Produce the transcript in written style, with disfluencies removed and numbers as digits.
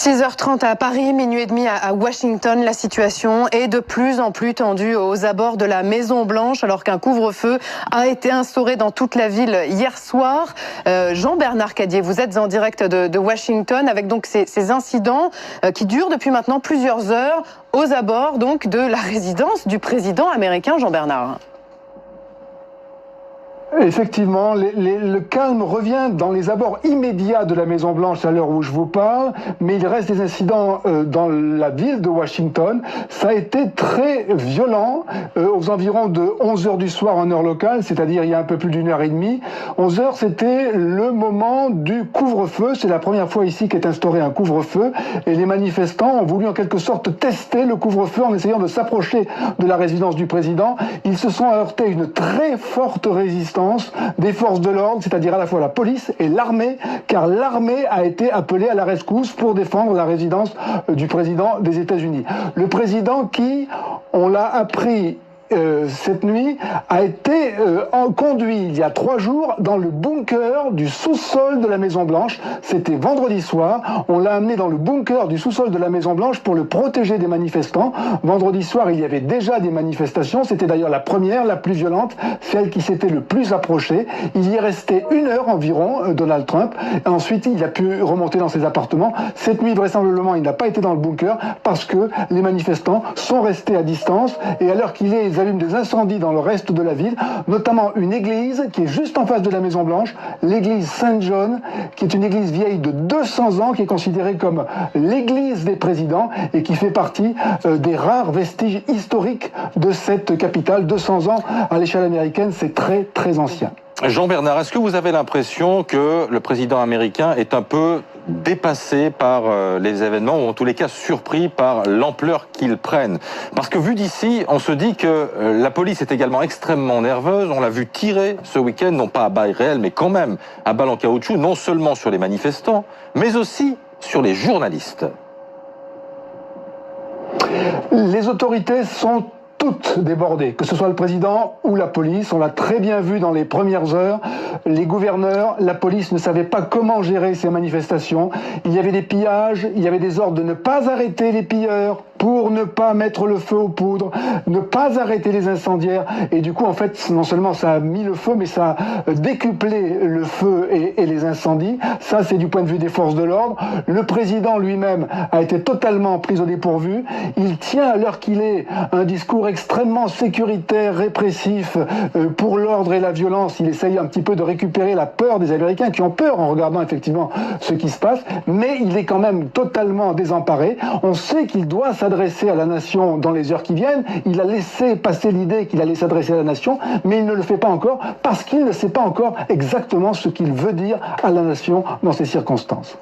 6h30 à Paris, minuit et demi à Washington. La situation est de plus en plus tendue aux abords de la Maison-Blanche alors qu'un couvre-feu a été instauré dans toute la ville hier soir. Jean-Bernard Cadier, vous êtes en direct de Washington avec donc ces incidents qui durent depuis maintenant plusieurs heures aux abords donc de la résidence du président américain Jean-Bernard. Effectivement, le calme revient dans les abords immédiats de la Maison-Blanche à l'heure où je vous parle, mais il reste des incidents dans la ville de Washington. Ça a été très violent aux environs de 11h du soir en heure locale, c'est-à-dire il y a un peu plus d'une heure et demie. 11h, c'était le moment du couvre-feu. C'est la première fois ici qu'est instauré un couvre-feu et les manifestants ont voulu en quelque sorte tester le couvre-feu en essayant de s'approcher de la résidence du président. Ils se sont heurtés à une très forte résistance des forces de l'ordre, c'est-à-dire à la fois la police et l'armée, car l'armée a été appelée à la rescousse pour défendre la résidence du président des États-Unis. Le président qui, on l'a appris cette nuit, a été conduit il y a 3 jours dans le bunker du sous-sol de la Maison-Blanche. C'était vendredi soir. On l'a amené dans le bunker du sous-sol de la Maison-Blanche pour le protéger des manifestants. Vendredi soir, il y avait déjà des manifestations. C'était d'ailleurs la première, la plus violente, celle qui s'était le plus approchée. Il y est resté 1 heure environ, Donald Trump. Et ensuite, il a pu remonter dans ses appartements. Cette nuit, vraisemblablement, il n'a pas été dans le bunker parce que les manifestants sont restés à distance. Et à l'heure qu'il est, ils allument des incendies dans le reste de la ville, notamment une église qui est juste en face de la Maison-Blanche, l'église Saint-John, qui est une église vieille de 200 ans, qui est considérée comme l'église des présidents et qui fait partie des rares vestiges historiques de cette capitale. 200 ans à l'échelle américaine, c'est très très ancien. Jean-Bernard, est-ce que vous avez l'impression que le président américain est un peu dépassé par les événements, ou en tous les cas surpris par l'ampleur qu'ils prennent? Parce que vu d'ici, on se dit que la police est également extrêmement nerveuse. On l'a vu tirer ce week-end, non pas à balles réelles, mais quand même à balles en caoutchouc, non seulement sur les manifestants, mais aussi sur les journalistes. Les autorités sont toutes débordées, que ce soit le président ou la police. On l'a très bien vu dans les premières heures. Les gouverneurs, la police ne savaient pas comment gérer ces manifestations. Il y avait des pillages, il y avait des ordres de ne pas arrêter les pilleurs pour ne pas mettre le feu aux poudres, ne pas arrêter les incendiaires. Et du coup, en fait, non seulement ça a mis le feu, mais ça a décuplé le feu et les incendies. Ça, c'est du point de vue des forces de l'ordre. Le président lui-même a été totalement pris au dépourvu. Il tient, à l'heure qu'il est, un discours extrêmement sécuritaire, répressif pour l'ordre et la violence. Il essaye un petit peu de récupérer la peur des Américains qui ont peur en regardant effectivement ce qui se passe, mais il est quand même totalement désemparé. On sait qu'il doit s'adresser à la nation dans les heures qui viennent. Il a laissé passer l'idée qu'il allait s'adresser à la nation, mais il ne le fait pas encore parce qu'il ne sait pas encore exactement ce qu'il veut dire à la nation dans ces circonstances.